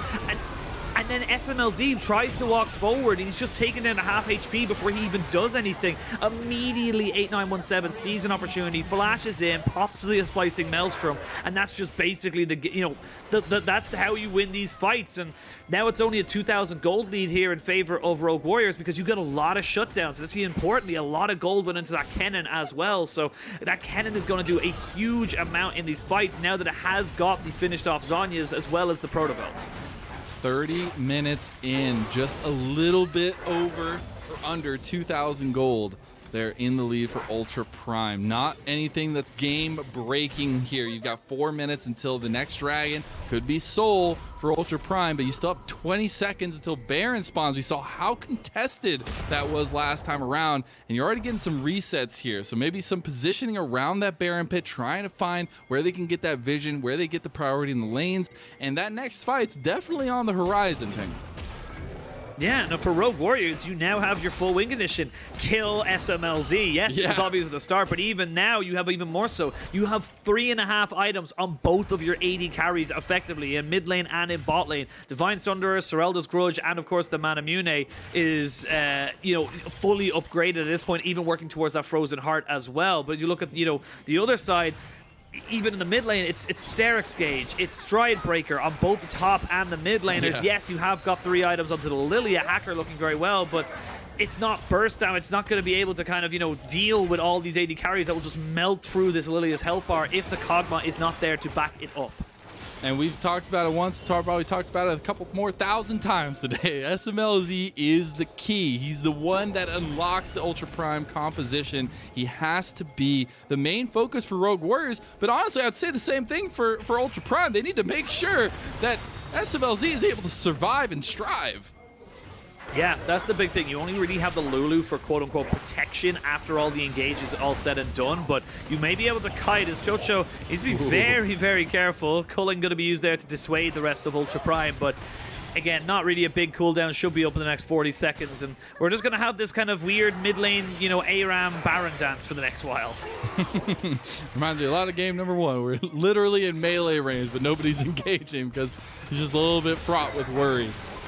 And then SMLZ tries to walk forward, and he's just taken down to half HP before he even does anything. Immediately, 8917 sees an opportunity, flashes in, pops the slicing Maelstrom, and that's just basically that's how you win these fights. And now it's only a 2,000 gold lead here in favor of Rogue Warriors because you got a lot of shutdowns. And importantly, a lot of gold went into that Kennen as well. So that Kennen is going to do a huge amount in these fights now that it has got the finished off Zhonya's as well as the Proto Belt. 30 minutes in, just a little bit over or under 2,000 gold. They're in the lead for Ultra Prime. Not anything that's game breaking here. You've got 4 minutes until the next dragon. Could be Soul for Ultra Prime, but you still have 20 seconds until Baron spawns. We saw how contested that was last time around, and you're already getting some resets here. So maybe some positioning around that Baron pit, trying to find where they can get that vision, where they get the priority in the lanes, and that next fight's definitely on the horizon, Penguin. Yeah, now for Rogue Warriors, you now have your full win condition. Kill SMLZ. Yes, it was obvious at the start, but even now you have even more so. You have 3.5 items on both of your AD carries effectively in mid lane and in bot lane. Divine Sunderer, Sorelda's Grudge, and of course the Manamune is fully upgraded at this point, even working towards that Frozen Heart as well. But you look at the other side. Even in the mid lane, it's Sterix Gauge, it's Stride Breaker on both the top and the mid laners. Yeah. Yes, you have got 3 items onto the Lilia Hacker looking very well, but it's not burst down. It's not going to be able to kind of, deal with all these AD carries that will just melt through this Lilia's health bar if the Kog'Maw is not there to back it up. And we've talked about it once, probably talked about it a couple more 1,000 times today. SMLZ is the key. He's the one that unlocks the Ultra Prime composition. He has to be the main focus for Rogue Warriors. But honestly, I'd say the same thing for Ultra Prime. They need to make sure that SMLZ is able to survive and strive. Yeah, that's the big thing. You only really have the Lulu for quote-unquote protection after all the engage is all said and done, but you may be able to kite as Chocho needs to be very, very careful. Culling going to be used there to dissuade the rest of Ultra Prime, but again, not really a big cooldown. Should be up in the next 40 seconds, and we're just going to have this kind of weird mid-lane, ARAM Baron dance for the next while. Reminds me a lot of game number 1. We're literally in melee range, but nobody's engaging because he's just a little bit fraught with worry.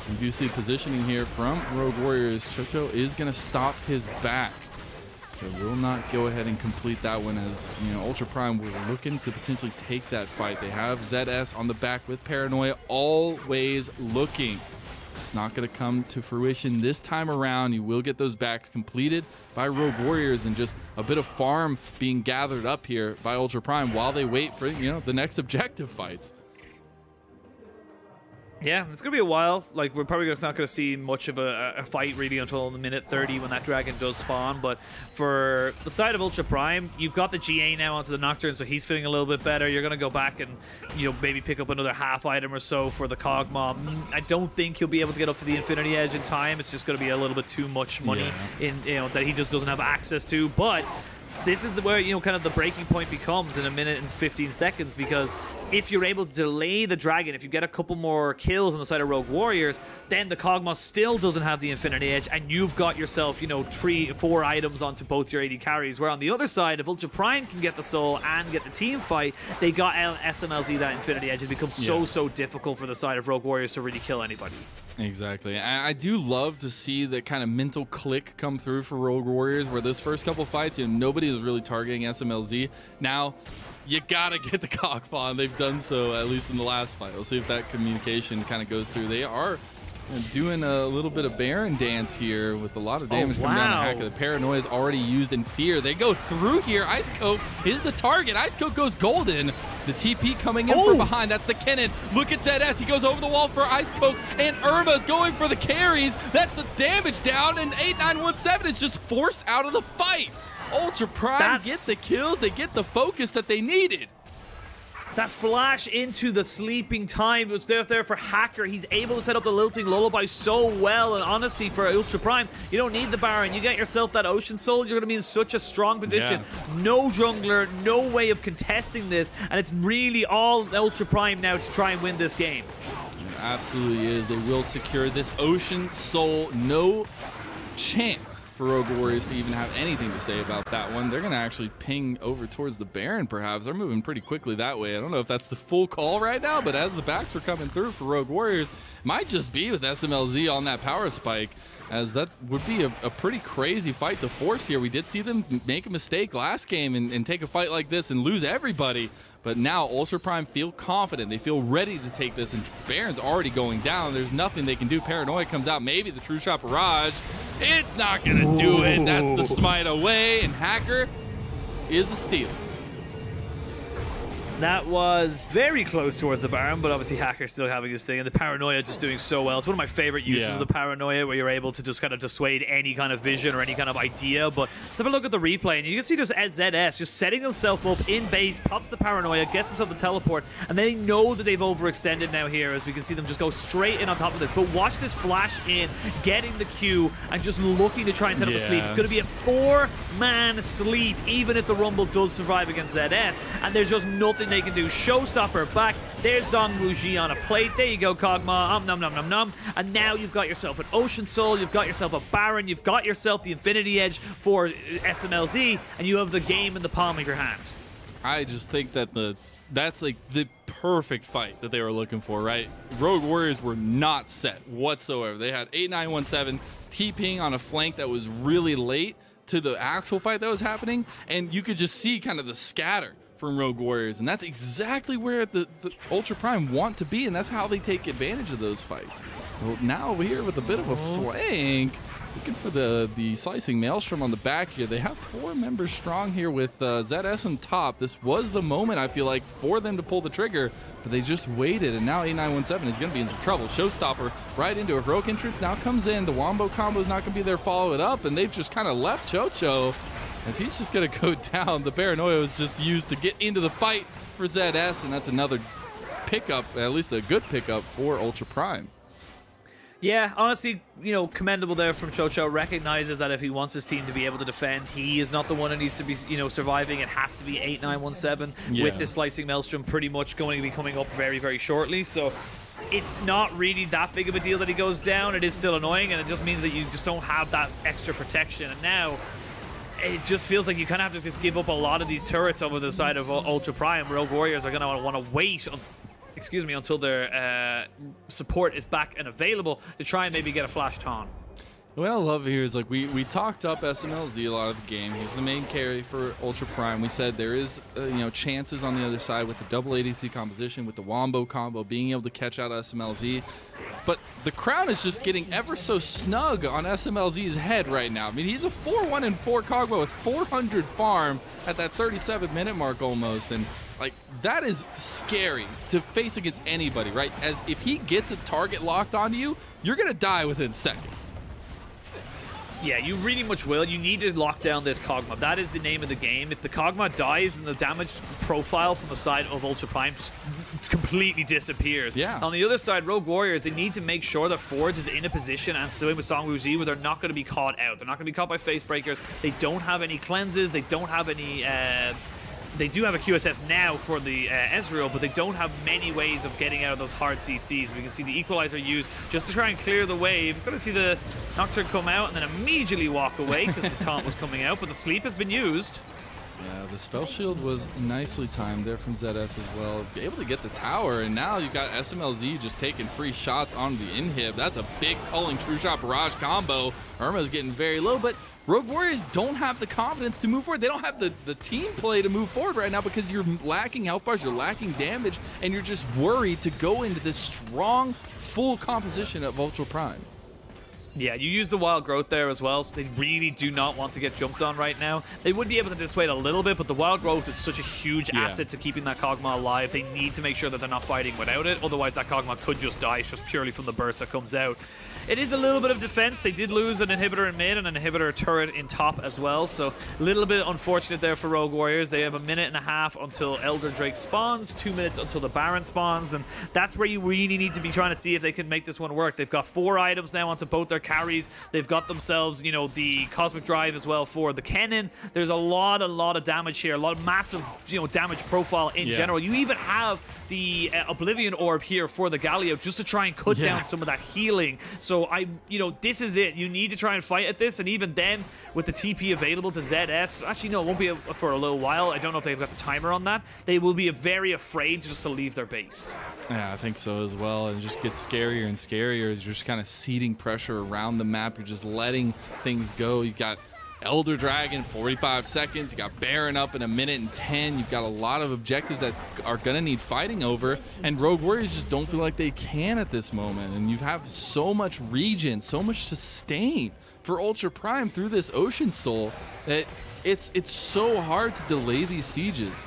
You do see positioning here from Rogue Warriors. Chocho is going to stop his back. They will not go ahead and complete that one as, Ultra Prime were looking to potentially take that fight. They have ZS on the back with Paranoia, always looking. It's not going to come to fruition this time around. You will get those backs completed by Rogue Warriors and just a bit of farm being gathered up here by Ultra Prime while they wait for, the next objective fights. Yeah, it's going to be a while. Like, we're probably just not going to see much of a fight really until the minute 30 when that dragon does spawn. But for the side of Ultra Prime, you've got the GA now onto the Nocturne, so he's feeling a little bit better. You're going to go back and, maybe pick up another half item or so for the Kog'Maw. I don't think he'll be able to get up to the Infinity Edge in time. It's just going to be a little bit too much money that he just doesn't have access to. But this is where, kind of the breaking point becomes in 1 minute and 15 seconds, because if you're able to delay the dragon, if you get a couple more kills on the side of Rogue Warriors, then the Kog'Maw still doesn't have the Infinity Edge, and you've got yourself, 3 or 4 items onto both your AD carries. Where on the other side, if Ultra Prime can get the Soul and get the team fight, they got SMLZ that Infinity Edge. It becomes so difficult for the side of Rogue Warriors to really kill anybody. Exactly. I do love to see the kind of mental click come through for Rogue Warriors, where those first couple fights, nobody was really targeting SMLZ. Now, you gotta get the Kog'Maw, and they've done so, at least in the last fight. We'll see if that communication kind of goes through. They are doing a little bit of Baron dance here with a lot of damage coming down the Hacker. The Paranoia is already used in Fear. They go through here. Ice Coat is the target. Ice Coat goes golden. The TP coming in from behind. That's the Kennen. Look at ZS. He goes over the wall for Ice Coat, and Irma's going for the carries. That's the damage down, and 8917 is just forced out of the fight. Ultra Prime get the kills. They get the focus that they needed. That flash into the sleeping time was there for Hacker. He's able to set up the Lilting Lullaby so well, and honestly, for Ultra Prime, you don't need the Baron. You get yourself that Ocean Soul, you're going to be in such a strong position. Yeah. No jungler, no way of contesting this, and it's really all Ultra Prime now to try and win this game. It absolutely is. They will secure this Ocean Soul. No chance for Rogue Warriors to even have anything to say about that one. They're going to actually ping over towards the Baron, perhaps. They're moving pretty quickly that way. I don't know if that's the full call right now, but as the backs were coming through for Rogue Warriors, might just be with SMLZ on that power spike, as that would be a pretty crazy fight to force here. We did see them make a mistake last game and take a fight like this and lose everybody. But now Ultra Prime feel confident. They feel ready to take this, and Baron's already going down. There's nothing they can do. Paranoia comes out. Maybe the True Shot Barrage. It's not going to do it. That's the smite away, and Hacker is a steal. That was very close towards the Baron, but obviously Hacker still having his thing, and the Paranoia just doing so well. It's one of my favorite uses of the Paranoia, where you're able to just kind of dissuade any kind of vision or any kind of idea. But let's have a look at the replay, and you can see just ZS just setting himself up in base, pops the Paranoia, gets himself the teleport, and they know that they've overextended now here, as we can see them just go straight in on top of this. But watch this flash in, getting the Q, and just looking to try and set up a sleep. It's going to be a 4-man sleep, even if the Rumble does survive against ZS, and there's just nothing they can do. Showstopper back. There's Zhong Wuji on a plate. There you go, Kog'Maw. Nom nom nom nom. And now you've got yourself an Ocean Soul. You've got yourself a Baron. You've got yourself the Infinity Edge for SMLZ, and you have the game in the palm of your hand. I just think that that's like the perfect fight that they were looking for, right? Rogue Warriors were not set whatsoever. They had 8917 TPing on a flank that was really late to the actual fight that was happening, and you could just see kind of the scatter from Rogue Warriors, and that's exactly where the Ultra Prime want to be, and that's how they take advantage of those fights. Well, now over here with a bit of a flank, looking for the slicing Maelstrom on the back here. They have 4 members strong here with ZS on top. This was the moment, I feel like, for them to pull the trigger, but they just waited, and now 8917 is going to be in some trouble. Showstopper right into a heroic entrance now comes in. The Wombo combo is not going to be there, follow it up, and they've just kind of left Chocho, as he's just going to go down. The Paranoia was just used to get into the fight for ZS, and that's another pickup, at least a good pickup for Ultra Prime. Yeah, honestly, you know, commendable there from Chocho. Recognizes that if he wants his team to be able to defend, he is not the one that needs to be, you know, surviving. It has to be 8917 with this slicing Maelstrom pretty much going to be coming up very, very shortly. So it's not really that big of a deal that he goes down. It is still annoying, and it just means that you just don't have that extra protection. And now it just feels like you kind of have to just give up a lot of these turrets over the side of Ultra Prime. Rogue Warriors are going to want to wait until their support is back and available to try and maybe get a flash taunt. What I love here is, like, we talked up SMLZ a lot of the game. He's the main carry for Ultra Prime. We said there is you know, chances on the other side with the double ADC composition, with the Wombo combo, being able to catch out SMLZ. But the crown is just getting ever so snug on SMLZ's head right now. I mean, he's a 4-1-4 Kog'Maw with 400 farm at that 37-minute mark almost, and like, that is scary to face against anybody, right? As if he gets a target locked onto you, you're gonna die within seconds. Yeah, you really much will. You need to lock down this Kog'Maw. That is the name of the game. If the Kog'Maw dies, and the damage profile from the side of Ultra Prime just completely disappears. Yeah. On the other side, Rogue Warriors, they need to make sure that Forge is in a position, and so with Zhong Wuji, where they're not going to be caught out. They're not going to be caught by face breakers. They don't have any cleanses. They don't have any they do have a QSS now for the Ezreal, but they don't have many ways of getting out of those hard CCs. We can see the Equalizer used just to try and clear the wave. We're going to see the Nocturne come out and then immediately walk away because the taunt was coming out, but the sleep has been used. Yeah, the spell shield was nicely timed there from ZS as well. Be able to get the tower, and now you've got SMLZ just taking free shots on the inhib. That's a big culling True Shot Barrage combo. Irma's getting very low, but Rogue Warriors don't have the confidence to move forward. They don't have the team play to move forward right now because you're lacking health bars, you're lacking damage, and you're just worried to go into this strong, full composition of Ultra Prime. Yeah, you use the Wild Growth there as well, so they really do not want to get jumped on right now. They would be able to dissuade a little bit, but the Wild Growth is such a huge asset to keeping that Kog'Maw alive. They need to make sure that they're not fighting without it, otherwise that Kog'Maw could just die just purely from the burst that comes out. It is a little bit of defense. They did lose an inhibitor in mid and an inhibitor turret in top as well, so a little bit unfortunate there for Rogue Warriors. They have a minute and a half until Elder Drake spawns, 2 minutes until the Baron spawns, and that's where you really need to be trying to see if they can make this one work. They've got 4 items now onto both their carries. They've got themselves, you know, the Cosmic Drive as well for the Kennen. There's a lot of damage here, a lot of massive, you know, damage profile in general. You even have the Oblivion Orb here for the Galio just to try and cut down some of that healing. So you know, this is it. You need to try and fight at this, and even then, with the TP available to ZS, actually no, it won't be for a little while. I don't know if they've got the timer on that. They will be very afraid just to leave their base. Yeah, I think so as well. And it just gets scarier and scarier as you're just kind of seeding pressure around the map. You're just letting things go. You got Elder Dragon, 45 seconds. You got Baron up in 1:10. You've got a lot of objectives that are going to need fighting over, and Rogue Warriors just don't feel like they can at this moment. And you have so much regen, so much sustain for Ultra Prime through this Ocean Soul that it's so hard to delay these sieges.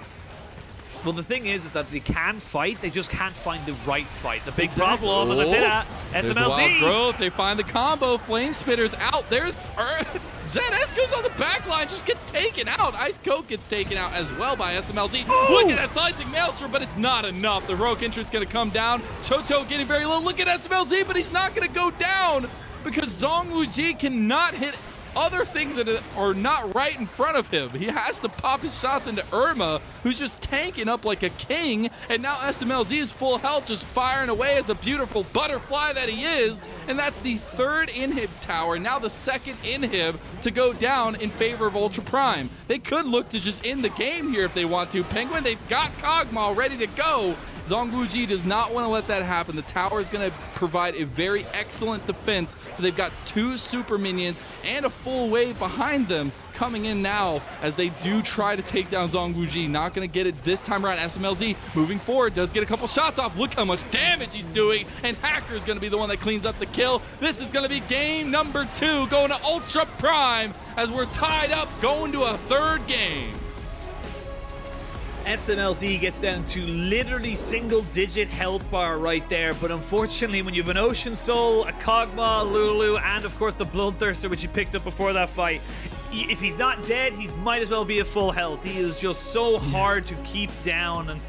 Well, the thing is that they can fight, they just can't find the right fight. The big problem, as I say that, SMLZ. There's wild growth. They find the combo. Flame Spitter's out. There's ZS goes on the back line, just gets taken out. Ice Coat gets taken out as well by SMLZ. Ooh. Look at that slicing Maelstrom, but it's not enough. The Rogue entrant's going to come down. Chocho getting very low. Look at SMLZ, but he's not going to go down because Zhong Wuji cannot hit other things that are not right in front of him. He has to pop his shots into Irma, who's just tanking up like a king, and now SMLZ is full health, just firing away as the beautiful butterfly that he is, and that's the 3rd inhib tower, now the 2nd inhib to go down in favor of Ultra Prime. They could look to just end the game here if they want to. Penguin, they've got Kog'Maw ready to go. Zhong Wuji does not want to let that happen. The tower is going to provide a very excellent defense. They've got 2 super minions and a full wave behind them coming in now as they do try to take down Zhong Wuji. Not going to get it this time around. SMLZ moving forward, does get a couple shots off. Look how much damage he's doing, and Hacker is going to be the one that cleans up the kill. This is going to be game number 2 going to Ultra Prime as we're tied up going to a 3rd game. SMLZ gets down to literally single-digit health bar right there, but unfortunately when you have an Ocean Soul, a Kog'Maw, Lulu, and of course the Bloodthirster, which he picked up before that fight, if he's not dead, he might as well be at full health. He is just so hard to keep down. And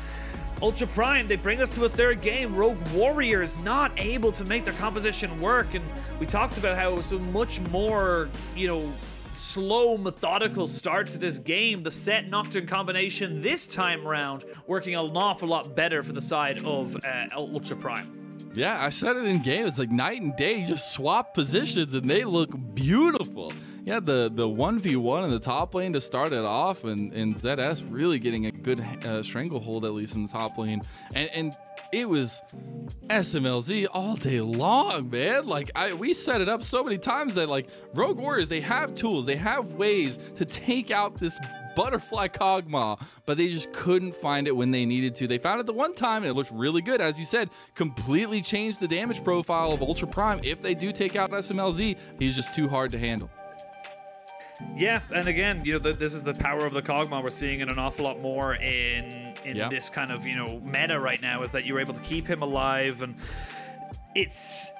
Ultra Prime, they bring us to a 3rd game. Rogue Warriors not able to make their composition work, and we talked about how it was so much more, you know, slow, methodical start to this game. The Set Nocturne combination this time round working an awful lot better for the side of Ultra Prime. Yeah, I said it in game. It's like night and day. You just swap positions and they look beautiful. Yeah, the 1v1 in the top lane to start it off, and ZS really getting a good stranglehold, at least in the top lane. And it was SMLZ all day long, man. Like, we set it up so many times that, like, Rogue Warriors, they have tools, they have ways to take out this butterfly Kog'Maw, but they just couldn't find it when they needed to. They found it the one time, and it looked really good. As you said, completely changed the damage profile of Ultra Prime. If they do take out SMLZ, he's just too hard to handle. Yeah, and again, you know, this is the power of the Kog'Maw. We're seeing it an awful lot more in this kind of, you know, meta right now, is that you're able to keep him alive, and it's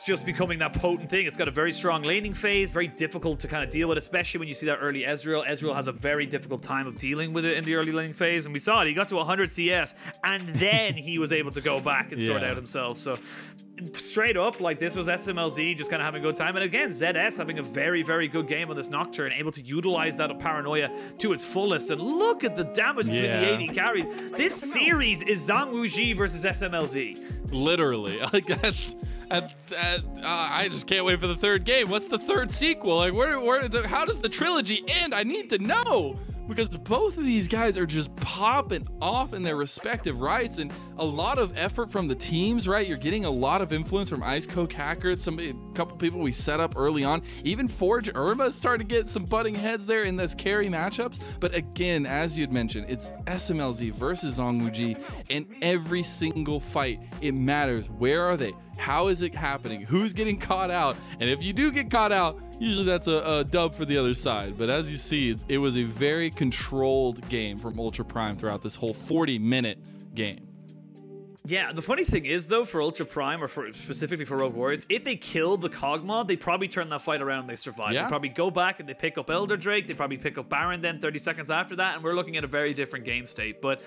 just becoming that potent thing. It's got a very strong laning phase, very difficult to kind of deal with, especially when you see that early Ezreal. Ezreal has a very difficult time of dealing with it in the early laning phase, and we saw it. He got to 100 CS, and then he was able to go back and sort out himself. So straight up, like, this was SMLZ just kind of having a good time. And again, ZS having a very, very good game on this Nocturne, able to utilize that paranoia to its fullest. And look at the damage between the AD carries. This series is Zhong Wuji versus SMLZ. Literally. Like, that's... I just can't wait for the 3rd game. What's the 3rd sequel? Like, how does the trilogy end? I need to know. Because both of these guys are just popping off in their respective rights, and a lot of effort from the teams, right? You're getting a lot of influence from Ice Coke Hacker, a couple people we set up early on. Even Forge Irma is starting to get some butting heads there in those carry matchups. But again, as you'd mentioned, it's SMLZ versus Zhong Wuji, and every single fight, it matters. Where are they? How is it happening? Who's getting caught out? And if you do get caught out, usually that's a dub for the other side. But as you see, it was a very controlled game from Ultra Prime throughout this whole 40-minute game. Yeah, the funny thing is, though, for Ultra Prime, or specifically for Rogue Warriors, if they kill the Cog mod, they probably turn that fight around and they survive. Yeah. They probably go back and they pick up Elder Drake, they probably pick up Baron then 30 seconds after that, and we're looking at a very different game state. But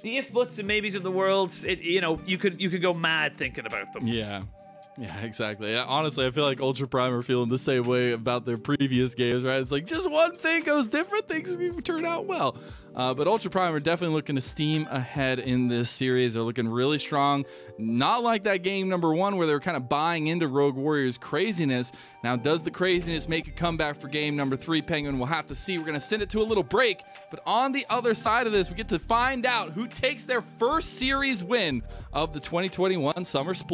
the if, buts, and maybes of the world, you could go mad thinking about them. Yeah. Yeah, exactly. Yeah, honestly, I feel like Ultra Prime are feeling the same way about their previous games, right? It's like just one thing goes different, things turn out well. But Ultra Prime are definitely looking to steam ahead in this series. They're looking really strong. Not like that game number 1 where they were kind of buying into Rogue Warriors' craziness. Now, does the craziness make a comeback for game number 3, Penguin? We'll have to see. We're going to send it to a little break. But on the other side of this, we get to find out who takes their first series win of the 2021 Summer Split.